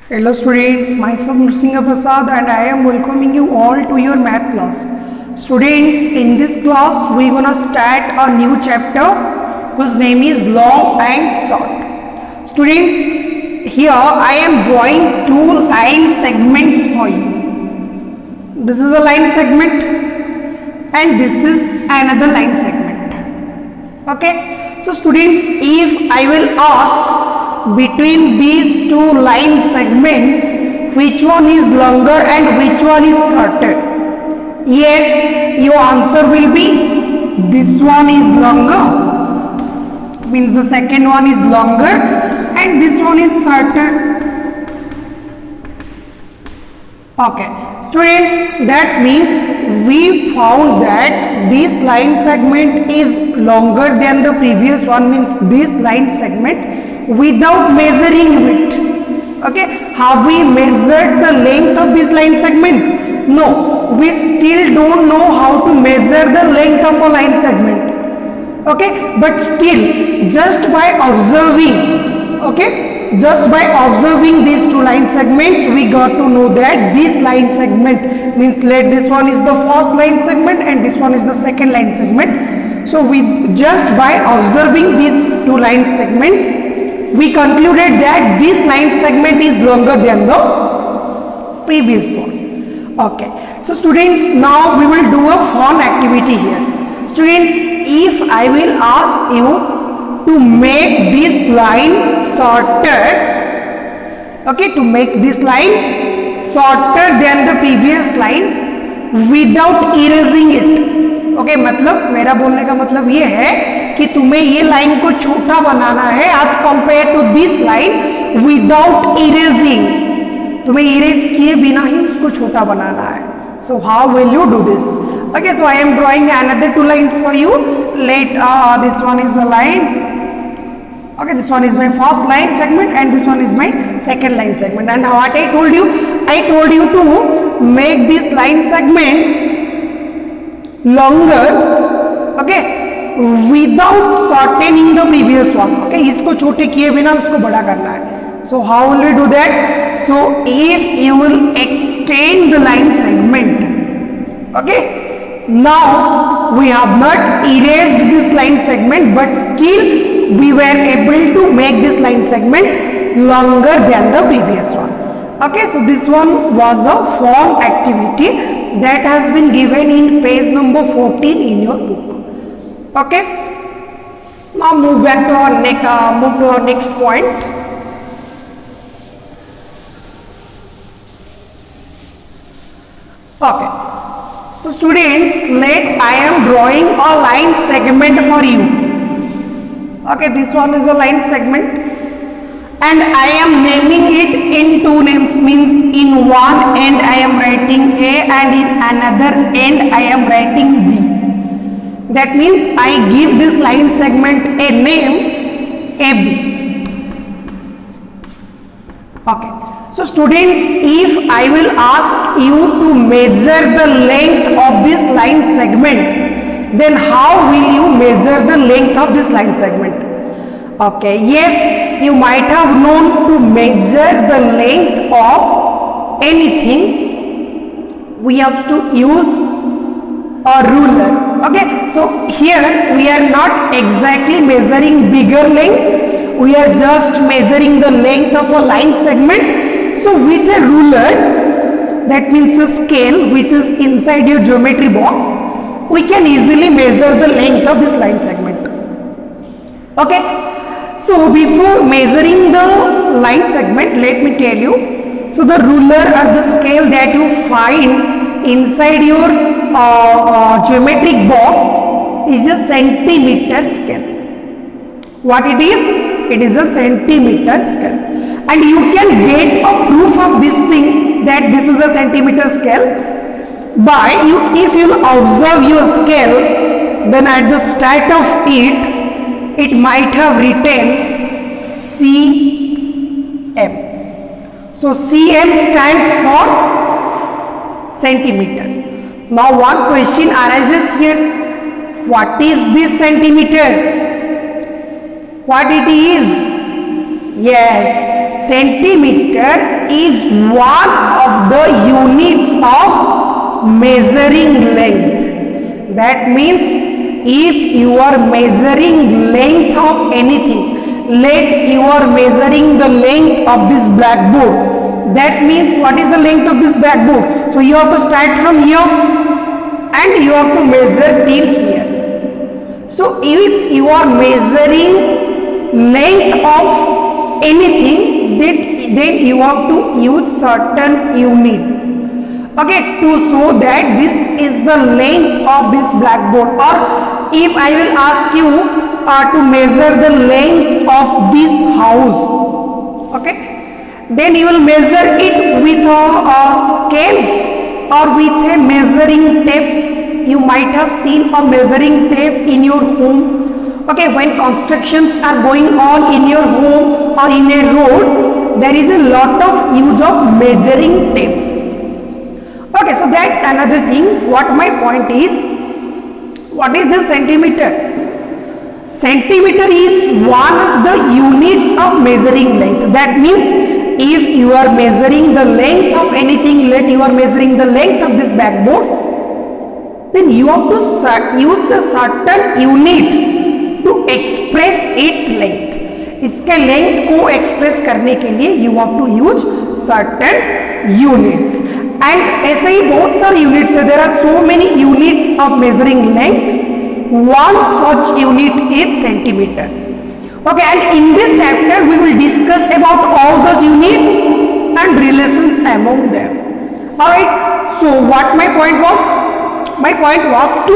Hello students, myself Nrsinga Prasad and I am welcoming you all to your math class. Students, in this class we gonna start a new chapter whose name is long and short. Students, here I am drawing two line segments for you. This is a line segment and this is another line segment. Okay, so students, if I will ask between these two line segments which one is longer and which one is shorter, yes, your answer will be this one is longer, means the second one is longer and this one is shorter. Okay, students, that means we found that this line segment is longer than the previous one, means this line segment without measuring it. Okay, have we measured the length of these line segments? No, we still don't know how to measure the length of a line segment. Okay, but still just by observing, okay, just by observing these two line segments we got to know that this line segment means let this one is the first line segment and this one is the second line segment. So we just by observing these two line segments we concluded that this line segment is longer than the previous one. Okay, so students, now we will do a fun activity here. Students, if I will ask you to make this line shorter, okay, to make this line shorter than the previous line without erasing it. Okay, मतलब मेरा बोलने का मतलब ये है कि तुम्हें ये लाइन को छोटा बनाना है as compared to this line without erasing, तुम्हें इरेज किए बिना ही उसको छोटा बनाना है. So how will you do this? Okay, so I am drawing another two lines for you. Let this one is a line. Okay, this one is my first line segment and this one is my second line segment. And what I told you to make this line segment longer, okay, without shortening the previous one. Okay, इसको छोटे किए बिना उसको बड़ा करना है. So how will we do that? So if you will extend the line segment, okay, now we have not erased this line segment but still we were able to make this line segment longer than the previous one. Okay, so this one was a fun activity that has been given in page number 14 in your book. Okay, now move back to our next point. Okay, so students, I am drawing a line segment for you. Okay, this one is a line segment and I am naming it in two names, means in one end I am writing A and in another end I am writing B. That means I give this line segment a name AB. Okay, so students, if I will ask you to measure the length of this line segment, then how will you measure the length of this line segment? Okay, yes, you might have known to measure the length of anything we have to use a ruler. Okay, so here we are not exactly measuring bigger lengths, we are just measuring the length of a line segment. So with a ruler, that means a scale which is inside your geometry box, we can easily measure the length of this line segment. Okay, so before measuring the line segment, let me tell you, so the ruler or the scale that you find inside your geometric box is a centimeter scale. What it is? It is a centimeter scale, and you can get a proof of this thing that this is a centimeter scale by if you observe your scale, then at the start of it might have written cm. So cm stands for centimeter. Now one question arises here, what is this centimeter? What it is? Yes, centimeter is one of the units of measuring length. That means if you are measuring length of anything, let you are measuring the length of this blackboard. That means what is the length of this blackboard? So you have to start from here and you have to measure till here. So if you are measuring length of anything, then you have to use certain units, okay, to show that this is the length of this blackboard. Or if I will ask you to measure the length of this house, okay, then you will measure it with a scale or with a measuring tape. You might have seen a measuring tape in your home, okay. When constructions are going on in your home or in a road, there is a lot of use of measuring tapes. Okay, so that's another thing. What my point is, what is the centimeter? Centimeter is one of the units of measuring length. That means if you are measuring the length of anything, let you are measuring the length of this blackboard, then you have to use a certain unit to express its length. इसके length को express करने के लिए you have to use certain units. And ऐसे ही बहुत सारे units है. There are so many units of measuring length. One such unit is centimetre. Okay, and in this chapter we will discuss about all those units and relations among them. Alright, so what my point was? My point was to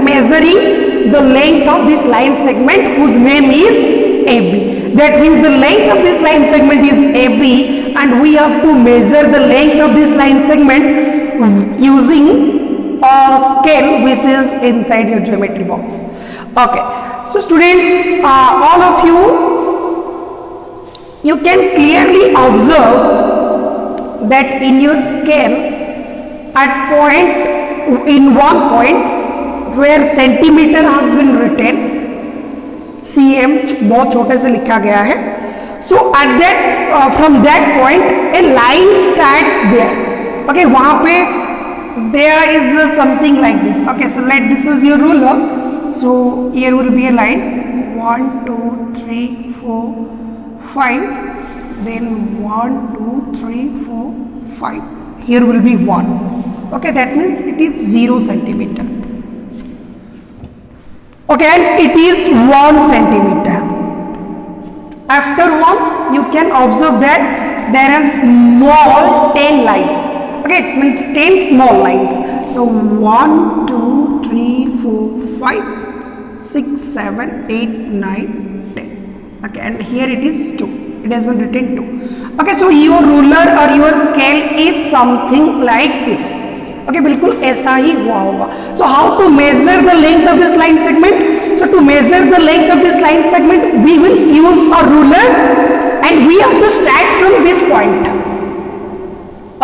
measuring the length of this line segment whose name is AB. That means the length of this line segment is AB and we have to measure the length of this line segment using a scale which is inside your geometry box. Okay, so students, all of you can clearly observe that in your scale in one point where centimeter has been written, cm बहुत छोटे से लिखा गया है. So at that from that point a line starts there. Okay, वहाँ पे there is something like this. Okay, so this is your ruler. So here will be a line 1 2 3 4 5, then 1 2 3 4 5. Here will be 1. Okay, that means it is 0 centimeter. Okay, and it is 1 centimeter. After 1, you can observe that there are small 10 lines. Okay, it means 10 small lines. So 1 2 3 4 5 6 7 8 9 10. Okay, and here it is 2. It has been written 2. Okay, so your ruler or your scale is something like this. Okay, बिल्कुल ऐसा ही हुआ होगा. So how to measure the length of this line segment? So to measure the length of this line segment, we will use a ruler and we have to start from this point.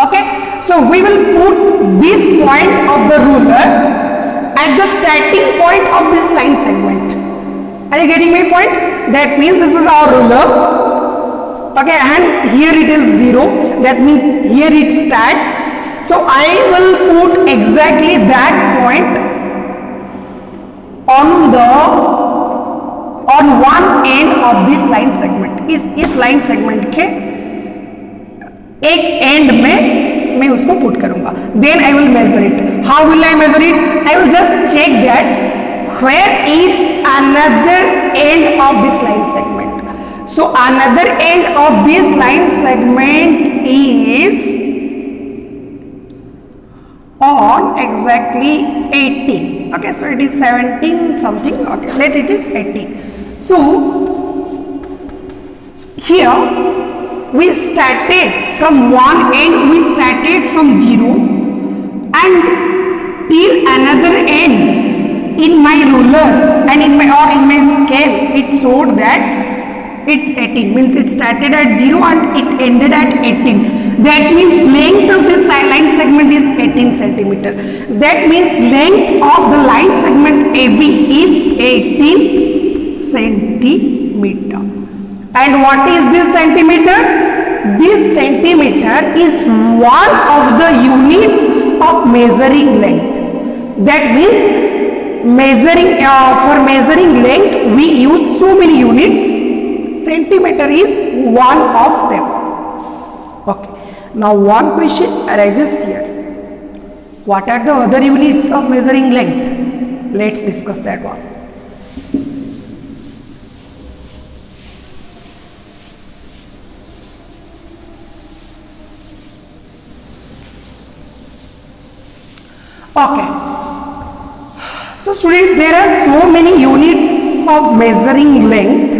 Okay, so we will put this point of the ruler at the starting point of this line segment. Are you getting my point? That means this is our ruler. Okay, and here it is 0. That means here it starts. So I will put exactly that point on one end of this line segment. इस line segment के एक end में मैं उसको put करूँगा. Then I will measure it. How will I measure it? I will just check that where is another end of this line segment. So another end of this line segment is on exactly 18. Okay, so it is 17 something. Okay, let it is 18. So here we started from one end, we started from 0 and till another end in my ruler and in my scale it showed that it's 18, means it started at 0 and it ended at 18. That means length of this line segment is 18 centimeter. That means length of the line segment AB is 18 centimeter. And what is this centimeter? this centimeter is one of the units of measuring length. That means for measuring length we use so many units. Centimeter is one of them. Okay. Now one question arises here. What are the other units of measuring length? Let's discuss that one. Okay. So students, there are so many units of measuring length,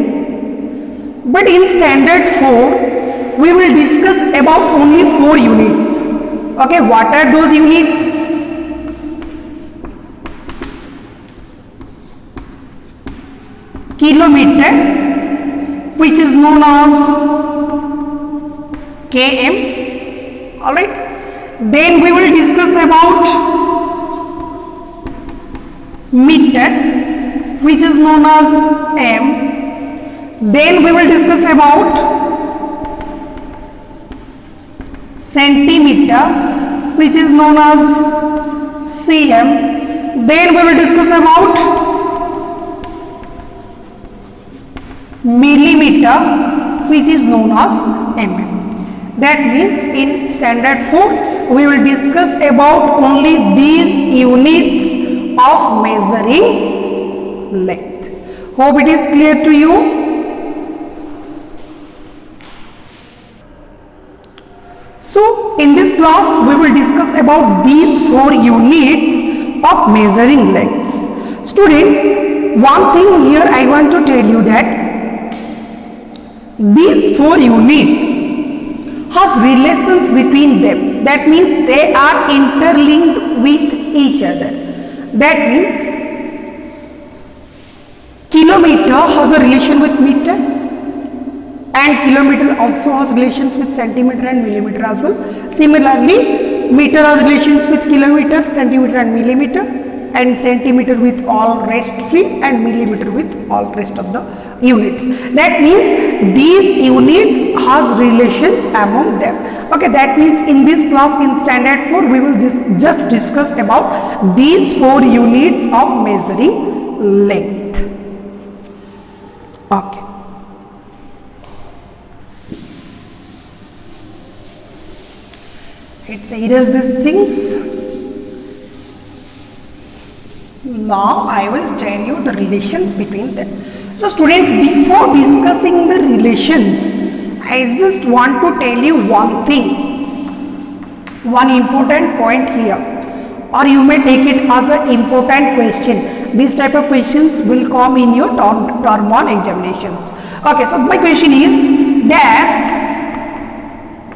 but in standard 4 we will discuss about only 4 units. Okay, what are those units? Kilometer, which is known as km. All right. Then we will discuss about meter, which is known as m. Then we will discuss about centimeter, which is known as cm. Then we will discuss about millimeter, which is known as mm. That means in standard 4 we will discuss about only these units of measuring length. Hope it is clear to you. So in this class we will discuss about these 4 units of measuring lengths. Students, one thing here I want to tell you that these 4 units has relations between them. That means they are interlinked with each other. That means kilometer has a relation with meter, and kilometer also has relations with centimeter and millimeter as well. Similarly, meter has relations with kilometer, centimeter and millimeter, and centimeter with all rest 3 and millimeter with all rest of the units. That means these units has relations among them. Okay, that means in this class in standard 4 we will just discuss about these 4 units of measuring length. Okay. Let's erase these things. Now I will tell you the relations between them. So students, before discussing the relations, I just want to tell you one thing, one important point here, or you may take it as an important question. This type of questions will come in your term 1 examinations. Okay, so my question is, dash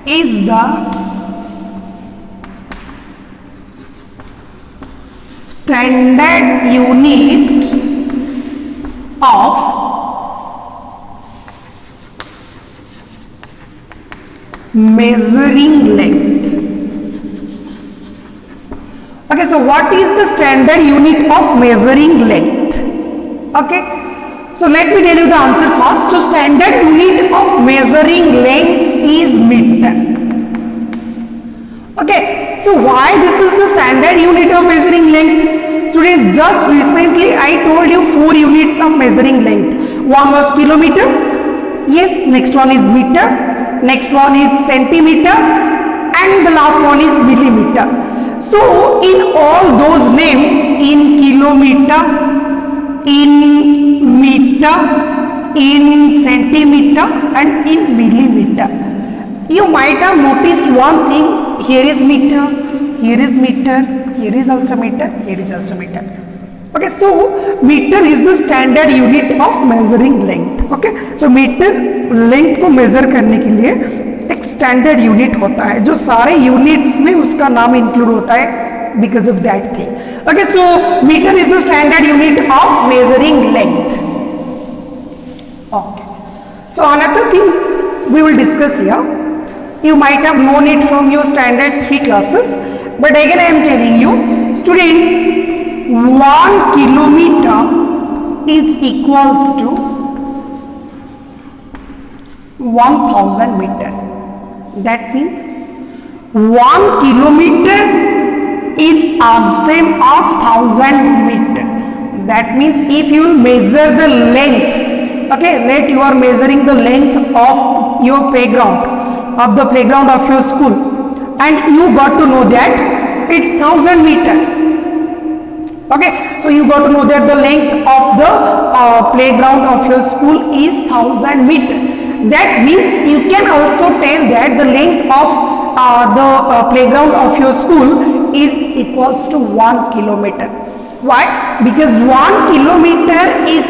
is the standard unit of measuring length. Okay, so what is the standard unit of measuring length? Okay, so let me tell you the answer first. So standard unit of measuring length is meter. Okay, so why this is the standard unit of measuring length? Students, just recently I told you 4 units of measuring length. One was kilometer, yes, next one is meter, next one is centimeter, and the last one is millimeter. So in all those names, in kilometer, in meter, in centimeter and in millimeter, you might have noticed one thing. Here is meter, here is meter, here is also meter, here is also meter. Okay, so meter is the standard unit of measuring length. Okay, so meter length को measure करने के लिए एक standard unit होता है, जो सारे units में उसका नाम include होता है because of that thing. Okay, so meter is the standard unit of measuring length. Okay, so another thing we will discuss here. You might have known it from your standard 3 classes, but again I am telling you, students, 1 kilometer is equals to 1000 meter. That means 1 kilometer is same as 1000 meter. That means if you will measure the length, okay, let you are measuring the length of your playground, of the playground of your school, and you got to know that it's 1000 meter. Okay, so you got to know that the length of the playground of your school is 1000 meter. That means you can also tell that the length of the playground of your school is equals to 1 kilometer. Why? Because 1 kilometer is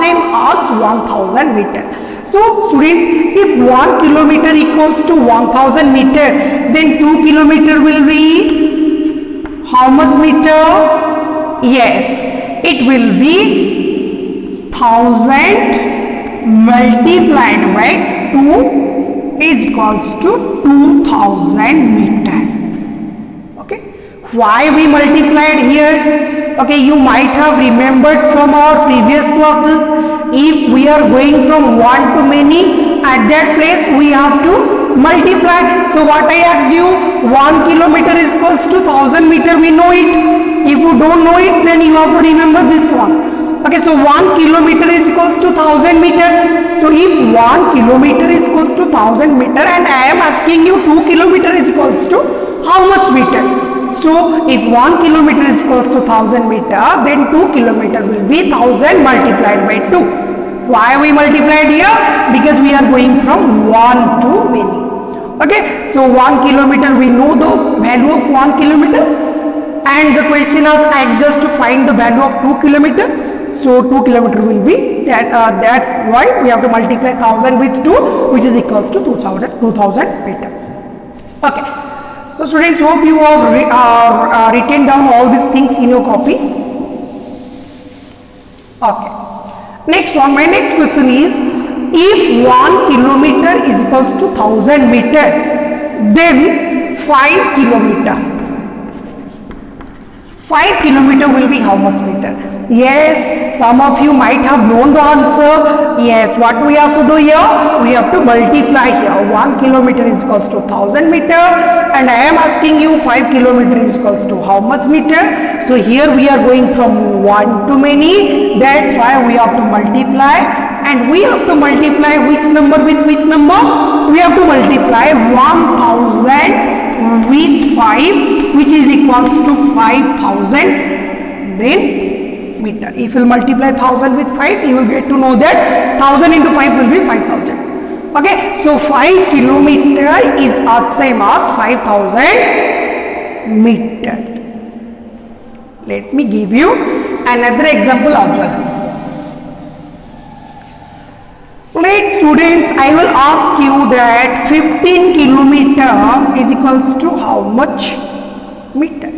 same as 1000 meter. So students, if 1 kilometer equals to 1000 meter, then 2 kilometer will be how much meter? Yes, it will be 1000 multiplied by 2 is equals to 2000 meter. Okay, why we multiplied here? Okay, you might have remembered from our previous classes, if we are going from one to many, at that place we have to multiply. So what I asked you, 1 kilometer is equals to 1000 meter, we know it. If you don't know it, then you have to remember this one. Okay, so 1 kilometer is equals to 1000 meter. So if 1 kilometer is equals to 1000 meter, and I am asking you 2 kilometer is equals to how much meter? So if 1 kilometer is equals to 1000 meter, then 2 kilometer will be 1000 multiplied by 2. Why we multiplied here? Because we are going from 1 to many. Okay, so 1 kilometer, we know the value of 1 kilometer, and the question has asked us to find the value of 2 kilometer. So 2 kilometer will be that. That's why we have to multiply 1000 with 2, which is equals to 2000 meter. Okay. So students, hope you have written down all these things in your copy. Okay. Next one, my next question is, if 1 kilometer is equals to 1000 meter, then 5 kilometer. 5 kilometer will be how much meter? Yes, some of you might have known the answer. Yes, what we have to do here? We have to multiply here. 1 kilometer is equals to 1000 meter, and I am asking you 5 kilometer is equals to how much meter? So here we are going from 1 to many. That's why we have to multiply, and we have to multiply which number with which number? We have to multiply 1000 with 5, which is equals to 5000 then meter. If you multiply 1000 with 5, you will get to know that 1000 into 5 will be 5000. Okay, so 5 kilometer is same as 5000 meter. Let me give you another example as well. Let students, I will ask you that 15 kilometer is equals to how much meter?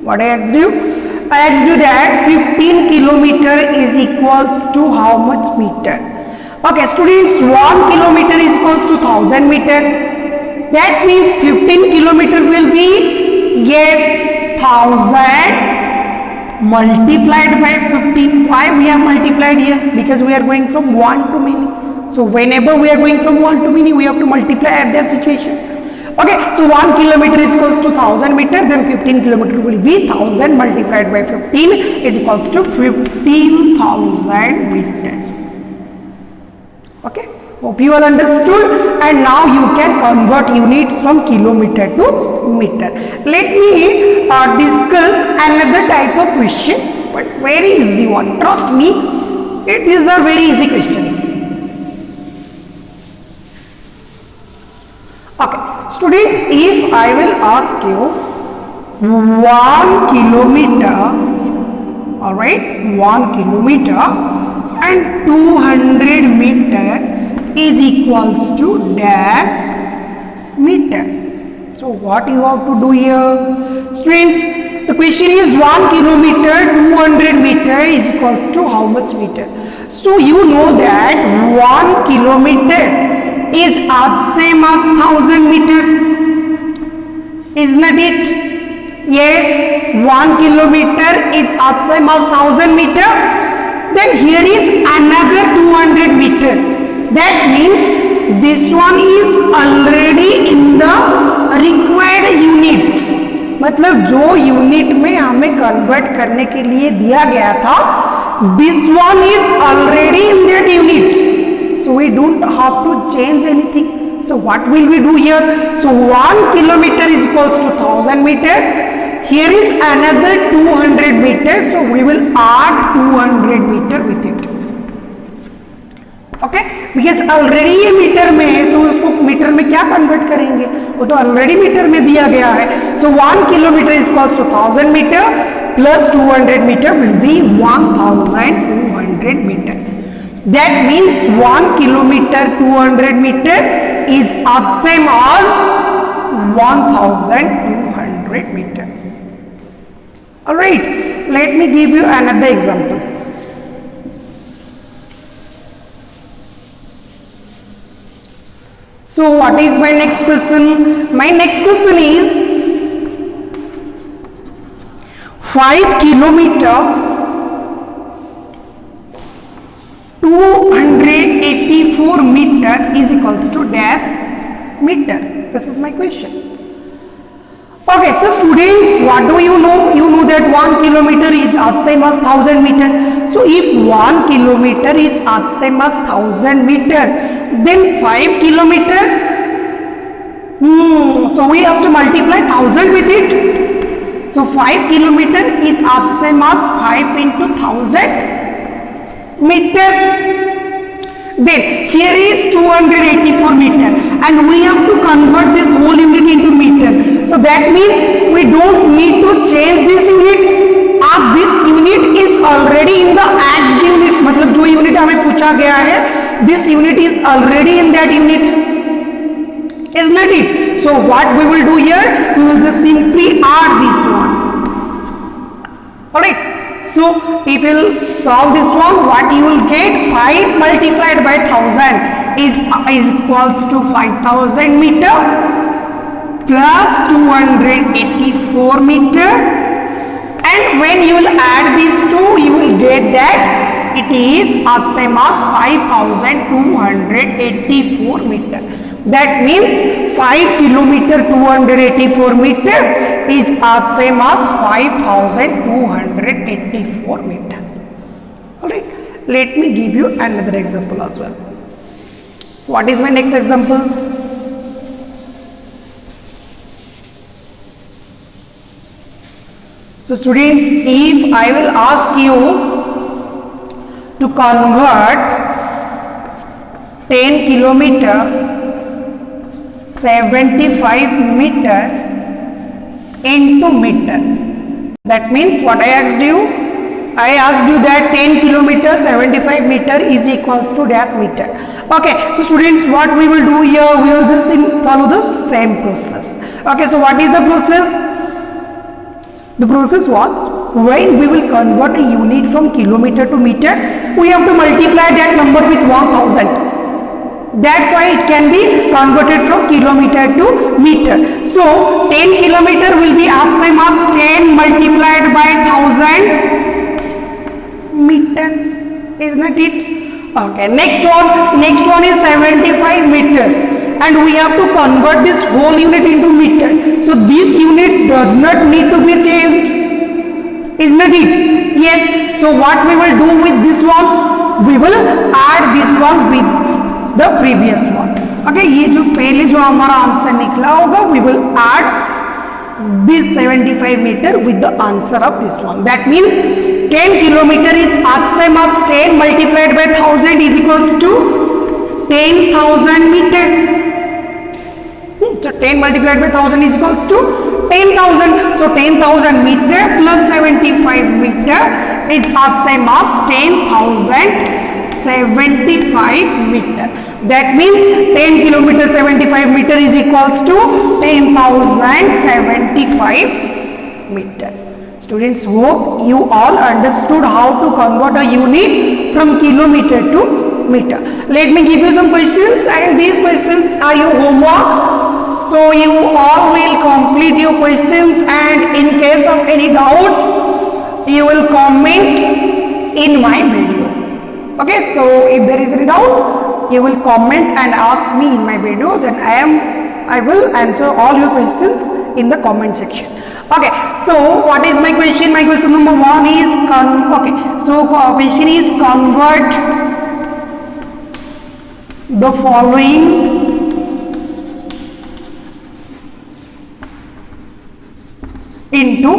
What I asked you? I asked you that 15 kilometer is equals to how much meter? Okay, students, 1 kilometer is equals to 1000 meter. That means 15 kilometer will be, yes, 1000 multiplied by 15. Why we have multiplied here? Because we are going from 1 to many. So whenever we are going from 1 to many, we have to multiply at that situation. Okay, so 1 kilometer is equals to 1000 meter, then 15 kilometer will be 1000 multiplied by 15 is equals to 15,000 meters. Okay, hope you all understood, and now you can convert units from kilometer to meter. Let me discuss another type of question, but very easy one. Trust me, these are very easy questions. Okay, students, if I will ask you 1 kilometer, all right, 1 kilometer and 200 meter is equals to dash meter. So what you have to do here? Students, the question is 1 kilometer, 200 meter is equals to how much meter? So you know that 1 kilometer is same as 1000 meter, isn't it? Yes, 1 kilometer is same as 1000 meter. Then here is another 200 meter. That means this one is already in the required unit, मतलब जो unit में हमें convert करने के लिए दिया गया था, this one is already in that unit, so we don't have to change anything. So what will we do here? So 1 kilometer is equals to 1000 meter. Here is another 200 meters, so we will add 200 meter with it. Okay, because already ये metre में है, so उसको metre में क्या convert करेंगे, वो तो already metre में दिया गया है. So 1 kilometer is equals to 1000 meter plus 200 meter will be 1200 meter. That means 1 kilometer 200 meter is same as 1200 meter. Alright, let me give you another example. So what is my next question? My next question is 5 kilometer 284 meter is equals to dash meter. This is my question. Okay, so students, what do you know? You know that 1 kilometer is same as 1000 meter. So if 1 kilometer is same as 1000 meter, then 5 kilometer, so we have to multiply 1000 with it. So 5 kilometer is same as 5 into 1000 meter. Then here is 284 meter and we have to convert this whole unit into meter. So that means we don't need to change this unit, as this unit is already in the asked unit. मतलब जो unit हमें पूछा गया है, this unit is already in that unit, isn't it? So what we will do here, we will just simply add this one. Alright. So if you will solve this one, what you will get, 5 multiplied by 1000 is equals to 5000 meter plus 284 meter, and when you will add these two, you will get that it is same as 5284 meter. That means 5 kilometer 284 meter is same as 5284 meter. Alright, let me give you another example as well. So what is my next example? So students, if I will ask you to convert 10 kilometer 75 meter into meter, that means what I asked you? I asked you that 10 kilometer 75 meter is equals to dash meter. Okay, so students, what we will do here, we will just follow the same process. Okay, so what is the process? The process was, when we will convert a unit from kilometer to meter, we have to multiply that number with 1000. That's why it can be converted from kilometer to meter. So 10 kilometer will be same as 10 multiplied by 1000 meter, isn't it? Okay, next one is 75 meter, and we have to convert this whole unit into meter. So this unit does not need to be changed, isn't it? Yes. So what we will do with this one, we will add this one with the previous one. Okay, ये जो पहले जो हमारा answer निकला होगा, we will add this 75 meter with the answer of this one. That means 10 kilometer is same as 10 multiplied by 1000 is equals to 10,000 meter. So 10 multiplied by 1000 is equals to 10,000. So 10,000 meter plus 75 meter is same as 10,075 meter. That means 10 kilometer 75 meter is equals to 10,075 meter. Students, hope you all understood how to convert a unit from kilometer to meter. Let me give you some questions, and these questions are your homework. So you all will complete your questions, and in case of any doubts, you will comment in my video. Okay, so if there is any doubt, you will comment and ask me in my video, then I will answer all your questions in the comment section. Okay, so what is my question? My question number 1 is question is convert the following into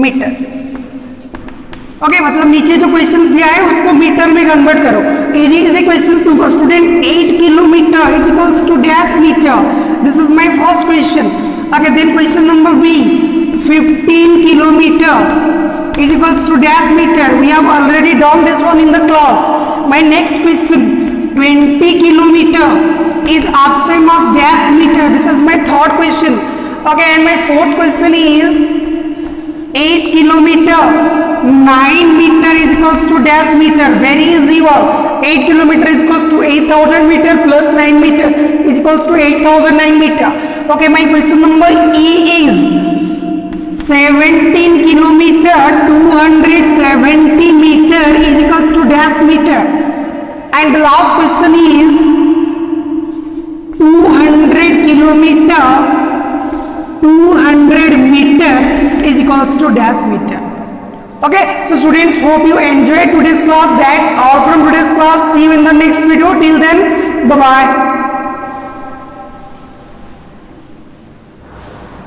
metre. Okay, मतलब नीचे जो question दिया है उसको metre में convert करो. Easy easy question to student. 8 kilometre is equals to dash metre. This is my first question. Okay, then question number B. 15 kilometre is equals to dash meter. We have already done this one in the class. My next question. 20 kilometer is as same as dash meter. This is my third question. Okay, and my fourth question is 8 kilometer 9 meter is equals to dash meter. Very easy one. 8 kilometer is equals to 8000 meter plus 9 meter is equals to 8009 meter. Okay, my question number E is 17 kilometer 270 meter is equals to dash meter. And the last question is 200 kilometer 200 meter is equals to dash meter. Okay, so students, hope you enjoyed today's class. That's all from today's class. See you in the next video. Till then, bye bye.